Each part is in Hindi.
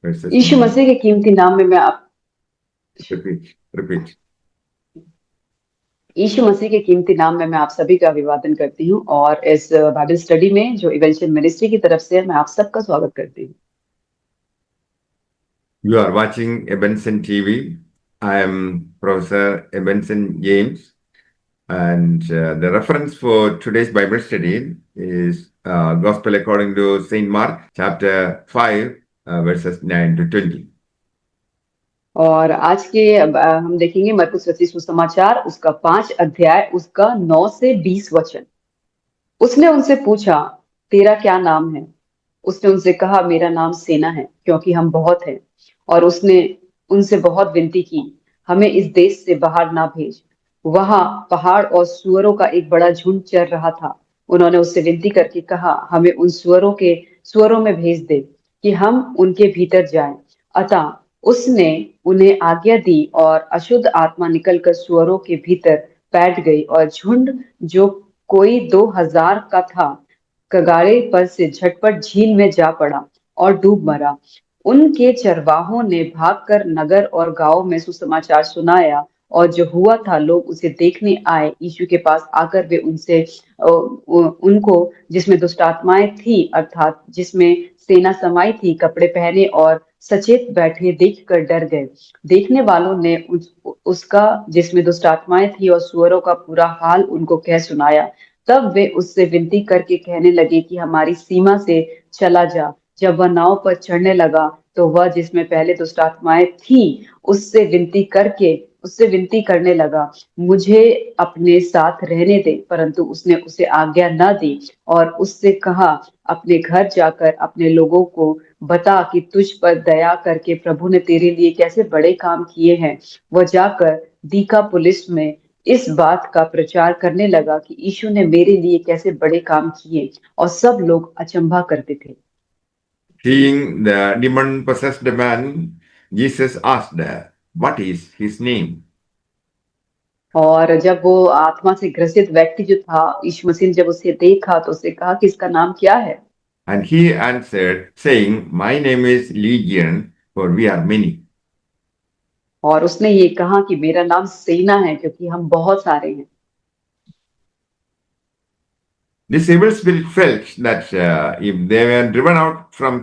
verses यीशु मसीह के कीमती नाम में मैं आप repeat. यीशु मसीह के कीमती नाम में मैं आप सभी का अभिवादन करती हूँ और इस बाइबल स्टडी में जो इवेंशन मिनिस्ट्री की तरफ से है, मैं आप सबका स्वागत करती हूँ। You are watching Ebenson TV. I am Professor Ebenson James, and the reference for today's Bible study is Gospel according to Saint Mark, chapter 5, verses 9 to 20. और आज के हम देखेंगे मरकुस रचित सुसमाचार उसका 5 अध्याय उसका 9 से 20 वचन। उसने उनसे पूछा, तेरा क्या नाम है? उसने उनसे कहा, मेरा नाम सेना है, क्योंकि हम बहुत हैं। और उसने उनसे बहुत विनती की, हमें इस देश से बाहर ना भेज। वहां पहाड़ और सुअरों का एक बड़ा झुंड चर रहा था। उन्होंने उससे विनती करके कहा, हमें उन सुअरों में भेज दे कि हम उनके भीतर जाएं। अतः उसने उन्हें आज्ञा दी और अशुद्ध आत्मा निकलकर सुअरों के भीतर बैठ गई और झुंड जो कोई 2000 का था कगारे पर से झटपट झील में जा पड़ा और डूब मरा। उनके चरवाहों ने भागकर नगर और गांव में सुसमाचार सुनाया और जो हुआ था लोग उसे देखने आए। यीशु के पास आकर वे उनको जिसमें दुष्ट आत्माएं थी अर्थात जिसमें सेना समाई थी कपड़े पहने और सचेत बैठे देखकर डर गए। देखने वालों ने उसका जिसमें दुष्ट आत्माएं थी और सुअरों का पूरा हाल उनको कह सुनाया। तब वे उससे विनती करके कहने लगे कि हमारी सीमा से चला जा। जब वह नाव पर चढ़ने लगा तो वह जिसमें पहले दुष्ट आत्माएं थी उससे विनती करने लगा, मुझे अपने साथ रहने दे। परंतु उसने उसे आज्ञा न दी और उससे कहा, अपने घर जाकर अपने लोगों को बता कि तुझ पर दया करके प्रभु ने तेरे लिए कैसे बड़े काम किए हैं। वह जाकर दीका पुलिस में इस बात का प्रचार करने लगा कि यीशु ने मेरे लिए कैसे बड़े काम किए और सब लोग अचंभा करते थे। Seeing the demon possessed man, Jesus asked, what is his name? और जब वो आत्मा से ग्रसित व्यक्ति जो था यीशु मसीह ने जब उसे देखा तो उससे कहा कि इसका नाम क्या है? And he answered, saying, my name is Legion, for we are many. और उसने ये कहा कि मेरा नाम सेना है, क्योंकि हम बहुत सारे हैं। This evil spirit felt that if they were driven out from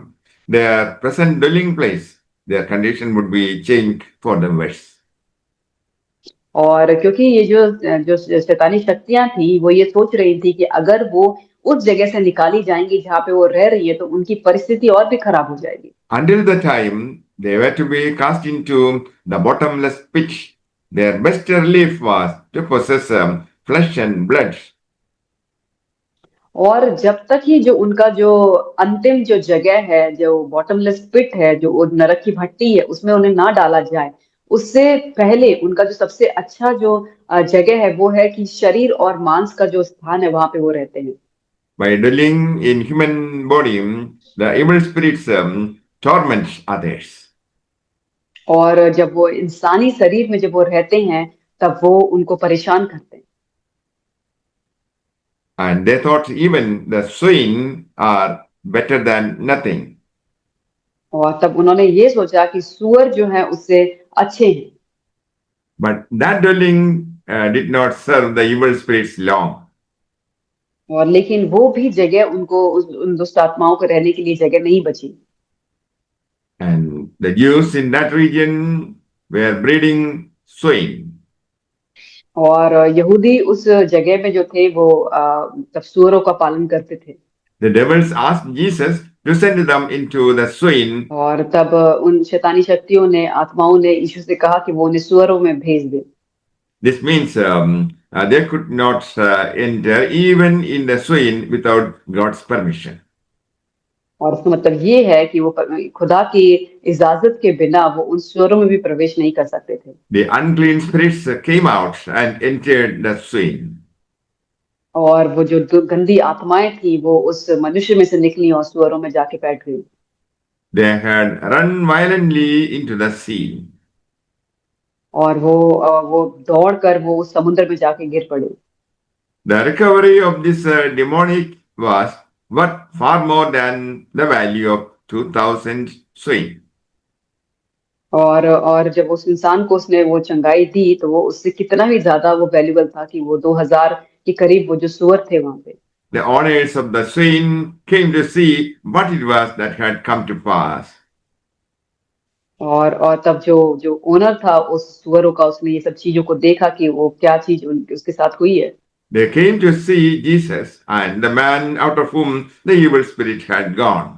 their present dwelling place, their condition would be changed for the worse. और क्योंकि ये जो शैतानी शक्तियां थी वो ये सोच रही थी कि अगर वो उस जगह से निकाली जाएंगी जहाँ पे वो रह रही है तो उनकी परिस्थिति और भी खराब हो जाएगी। Until the time they were to be cast into the bottomless pit, their best relief was to possess flesh and blood. और जब तक ही जो उनका जो अंतिम जो जगह है, जो बॉटमलेस पिट है, जो वो नरक की भट्टी है, उसमें उन्हें ना डाला जाए, उससे पहले उनका जो सबसे अच्छा जो जगह है वो है कि शरीर और मांस का जो स्थान है वहां पे वो रहते हैं। By dwelling in human body, the evil spirits torment others. और जब वो इंसानी शरीर में जब वो रहते हैं तब वो उनको परेशान करते हैं। And they thought even the swine are better than nothing. और तब उन्होंने ये सोचा कि सुअर जो है उससे अच्छे हैं। But that dwelling did not serve the evil spirits long. और लेकिन वो भी जगह उनको उन दुष्ट आत्माओं को रहने के लिए जगह नहीं बची। And the Jews in that region were breeding swine. और यहूदी उस जगह में जो थे वो तब सुअरों का पालन करते थे। The devils asked Jesus to send them into the swine. और तब उन शैतानी शक्तियों ने आत्माओं ने यीशु से कहा कि वो उन्हें सुअरों में भेज दे। This means they could not enter even in the swine without God's permission. और उसका मतलब ये है कि वो खुदा की इजाजत के बिना वो उन सुअरों में भी प्रवेश नहीं कर सकते थे। The unclean spirits came out and entered the swine. और वो जो गंदी आत्माएं थी वो उस मनुष्य में से निकली और सुअरों में जाके बैठ गई। They had run violently into the sea. और वो दौड़कर वो उस समुद्र में जाके गिर पड़े। The recovery of this demonic was worth far more than the value of 2,000 swine. और जब उस इंसान को उसने वो चंगाई दी तो वो उससे कितना भी ज्यादा वो वैल्यूबल था कि वो 2000 के करीब वो जो सुअर थे वहां पे। The owners of the swine came to see what it was that had come to pass. और तब जो जो ओनर था उस सुअरों का उसने ये सब चीजों को देखा कि वो क्या चीज उसके साथ हुई है। They came to see Jesus and the man out of whom the evil spirit had gone.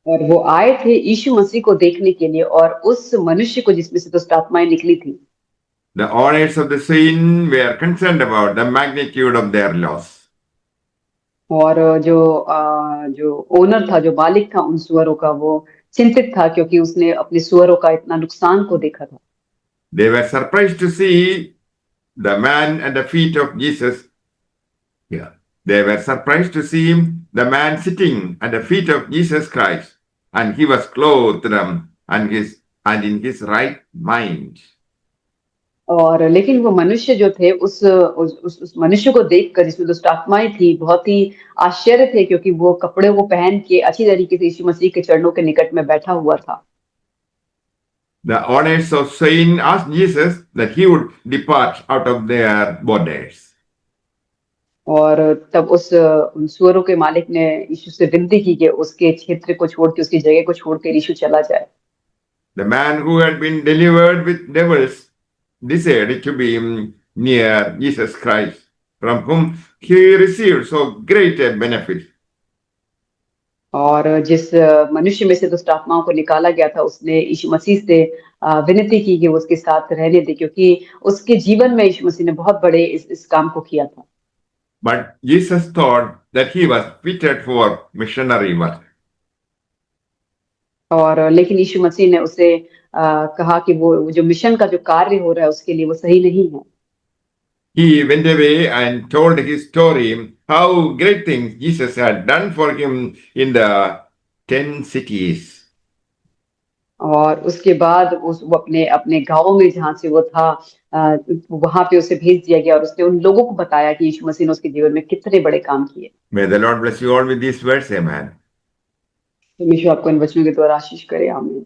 और वो आए थे यीशु मसीह को देखने के लिए और उस मनुष्य को जिसमें से दुष्ट आत्माएं निकली थी। The owners of the swine were concerned about the magnitude of their loss. और जो ओनर था, जो मालिक था उन सुअरों का, वो चिंतित था क्योंकि उसने अपने सुअरों का इतना नुकसान को देखा था। They were surprised to see the man at the feet of Jesus. Yeah. They were surprised to see the man sitting at the feet of Jesus Christ, and he was clothed and in his right mind. और लेकिन वो मनुष्य जो थे उस मनुष्य को देखकर जिसमें दुष्ट आत्माएं थी, बहुत ही आश्चर्य थे क्योंकि वो कपड़े वो पहन के अच्छी तरीके से यीशु मसीह के चरणों के निकट में बैठा हुआ था। The owners of Swine asked Jesus that he would depart out of their borders. और तब उन सुअरों के मालिक ने यीशु से विनती की कि उसके क्षेत्र को छोड़ के, उसकी जगह को छोड़ के यीशु चला जाए। The man who had been delivered with devils desired to be near Jesus Christ, from whom he received so great a benefit. और जिस मनुष्य में से दुष्ट आत्माओं को निकाला गया था, उसने यीशु मसीह से विनती की कि वो उसके साथ रहने दे, क्योंकि उसके जीवन में यीशु मसीह ने बहुत बड़े इस काम को किया था। But Jesus thought that he was fitted for missionary work. और लेकिन यीशु मसीह ने उसे कहा कि वो जो मिशन का जो कार्य हो रहा है उसके लिए वो सही नहीं है। He went away and told his story how great things Jesus had done for him in the 10 cities. और उसके बाद वो अपने अपने गाँव में जहाँ से वो था, वहां पे उसे भेज दिया गया और उसने उन लोगों को बताया कि यीशु मसीह ने उसके जीवन में कितने बड़े काम किए। May the Lord bless you all with these words. Amen. तो यीशु आपको इन वचनों के द्वारा आशीष करे। आमीन।